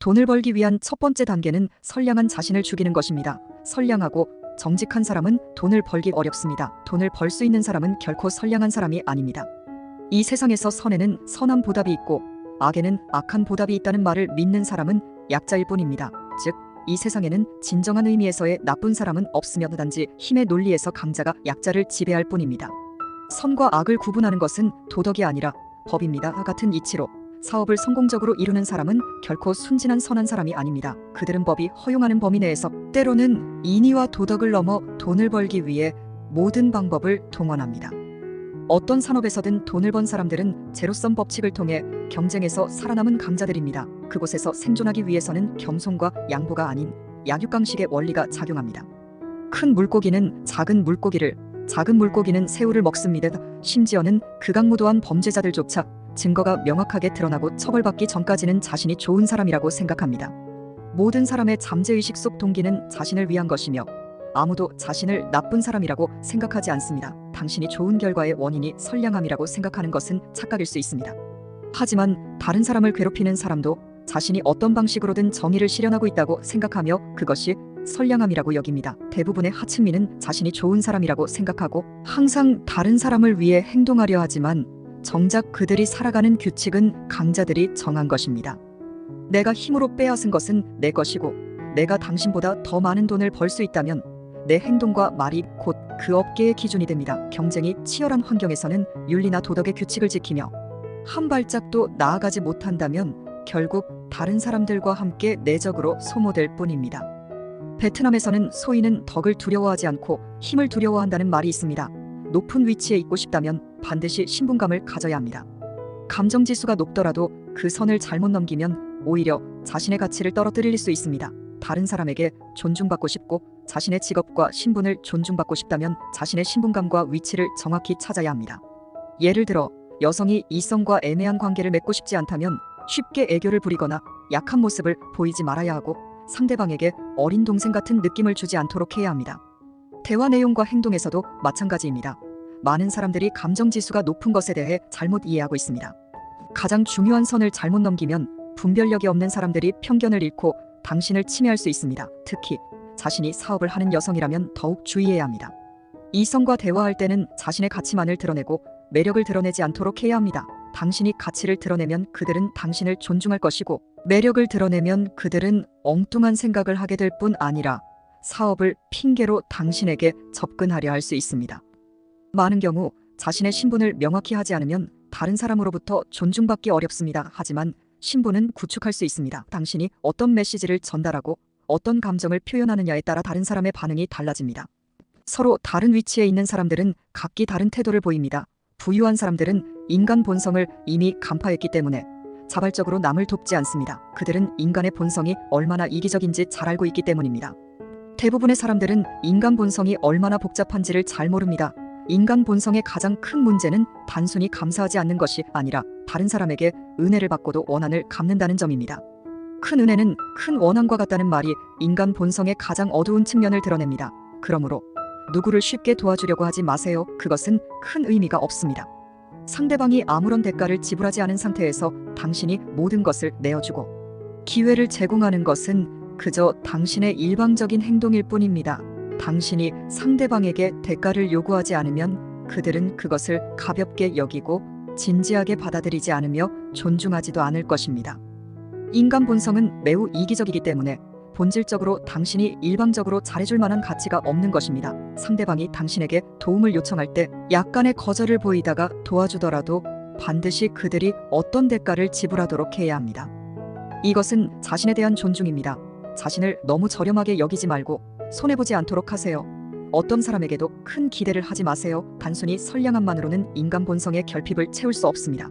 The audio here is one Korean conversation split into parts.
돈을 벌기 위한 첫 번째 단계는 선량한 자신을 죽이는 것입니다. 선량하고 정직한 사람은 돈을 벌기 어렵습니다. 돈을 벌 수 있는 사람은 결코 선량한 사람이 아닙니다. 이 세상에서 선에는 선한 보답이 있고 악에는 악한 보답이 있다는 말을 믿는 사람은 약자일 뿐입니다. 즉, 이 세상에는 진정한 의미에서의 나쁜 사람은 없으며 단지 힘의 논리에서 강자가 약자를 지배할 뿐입니다. 선과 악을 구분하는 것은 도덕이 아니라 법입니다. 같은 이치로 사업을 성공적으로 이루는 사람은 결코 순진한 선한 사람이 아닙니다. 그들은 법이 허용하는 범위 내에서 때로는 인의와 도덕을 넘어 돈을 벌기 위해 모든 방법을 동원합니다. 어떤 산업에서든 돈을 번 사람들은 제로섬 법칙을 통해 경쟁에서 살아남은 강자들입니다. 그곳에서 생존하기 위해서는 겸손과 양보가 아닌 약육강식의 원리가 작용합니다. 큰 물고기는 작은 물고기를, 작은 물고기는 새우를 먹습니다. 심지어는 극악무도한 범죄자들조차 증거가 명확하게 드러나고 처벌받기 전까지는 자신이 좋은 사람이라고 생각합니다. 모든 사람의 잠재의식 속 동기는 자신을 위한 것이며 아무도 자신을 나쁜 사람이라고 생각하지 않습니다. 당신이 좋은 결과의 원인이 선량함이라고 생각하는 것은 착각일 수 있습니다. 하지만 다른 사람을 괴롭히는 사람도 자신이 어떤 방식으로든 정의를 실현하고 있다고 생각하며 그것이 선량함이라고 여깁니다. 대부분의 하층민은 자신이 좋은 사람이라고 생각하고 항상 다른 사람을 위해 행동하려 하지만 정작 그들이 살아가는 규칙은 강자들이 정한 것입니다. 내가 힘으로 빼앗은 것은 내 것이고 내가 당신보다 더 많은 돈을 벌 수 있다면 내 행동과 말이 곧 그 업계의 기준이 됩니다. 경쟁이 치열한 환경에서는 윤리나 도덕의 규칙을 지키며 한 발짝도 나아가지 못한다면 결국 다른 사람들과 함께 내적으로 소모될 뿐입니다. 베트남에서는 소인은 덕을 두려워하지 않고 힘을 두려워한다는 말이 있습니다. 높은 위치에 있고 싶다면 반드시 신분감을 가져야 합니다. 감정지수가 높더라도 그 선을 잘못 넘기면 오히려 자신의 가치를 떨어뜨릴 수 있습니다. 다른 사람에게 존중받고 싶고 자신의 직업과 신분을 존중받고 싶다면 자신의 신분감과 위치를 정확히 찾아야 합니다. 예를 들어 여성이 이성과 애매한 관계를 맺고 싶지 않다면 쉽게 애교를 부리거나 약한 모습을 보이지 말아야 하고 상대방에게 어린 동생 같은 느낌을 주지 않도록 해야 합니다. 대화 내용과 행동에서도 마찬가지입니다. 많은 사람들이 감정지수가 높은 것에 대해 잘못 이해하고 있습니다. 가장 중요한 선을 잘못 넘기면 분별력이 없는 사람들이 편견을 잃고 당신을 침해할 수 있습니다. 특히 자신이 사업을 하는 여성이라면 더욱 주의해야 합니다. 이성과 대화할 때는 자신의 가치만을 드러내고 매력을 드러내지 않도록 해야 합니다. 당신이 가치를 드러내면 그들은 당신을 존중할 것이고 매력을 드러내면 그들은 엉뚱한 생각을 하게 될 뿐 아니라 사업을 핑계로 당신에게 접근하려 할 수 있습니다. 많은 경우 자신의 신분을 명확히 하지 않으면 다른 사람으로부터 존중받기 어렵습니다. 하지만 신분은 구축할 수 있습니다. 당신이 어떤 메시지를 전달하고 어떤 감정을 표현하느냐에 따라 다른 사람의 반응이 달라집니다. 서로 다른 위치에 있는 사람들은 각기 다른 태도를 보입니다. 부유한 사람들은 인간 본성을 이미 간파했기 때문에 자발적으로 남을 돕지 않습니다. 그들은 인간의 본성이 얼마나 이기적인지 잘 알고 있기 때문입니다. 대부분의 사람들은 인간 본성이 얼마나 복잡한지를 잘 모릅니다. 인간 본성의 가장 큰 문제는 단순히 감사하지 않는 것이 아니라 다른 사람에게 은혜를 받고도 원한을 갚는다는 점입니다. 큰 은혜는 큰 원한과 같다는 말이 인간 본성의 가장 어두운 측면을 드러냅니다. 그러므로 누구를 쉽게 도와주려고 하지 마세요. 그것은 큰 의미가 없습니다. 상대방이 아무런 대가를 지불하지 않은 상태에서 당신이 모든 것을 내어주고 기회를 제공하는 것은 그저 당신의 일방적인 행동일 뿐입니다. 당신이 상대방에게 대가를 요구하지 않으면 그들은 그것을 가볍게 여기고 진지하게 받아들이지 않으며 존중하지도 않을 것입니다. 인간 본성은 매우 이기적이기 때문에 본질적으로 당신이 일방적으로 잘해줄 만한 가치가 없는 것입니다. 상대방이 당신에게 도움을 요청할 때 약간의 거절을 보이다가 도와주더라도 반드시 그들이 어떤 대가를 지불하도록 해야 합니다. 이것은 자신에 대한 존중입니다. 자신을 너무 저렴하게 여기지 말고 손해보지 않도록 하세요. 어떤 사람에게도 큰 기대를 하지 마세요. 단순히 선량함만으로는 인간 본성의 결핍을 채울 수 없습니다.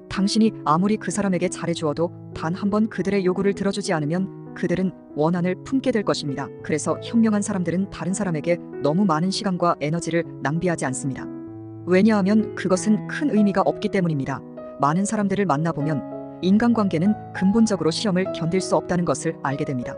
당신이 아무리 그 사람에게 잘해주어도 단 한 번 그들의 요구를 들어주지 않으면 그들은 원한을 품게 될 것입니다. 그래서 현명한 사람들은 다른 사람에게 너무 많은 시간과 에너지를 낭비하지 않습니다. 왜냐하면 그것은 큰 의미가 없기 때문입니다. 많은 사람들을 만나보면 인간관계는 근본적으로 시험을 견딜 수 없다는 것을 알게 됩니다.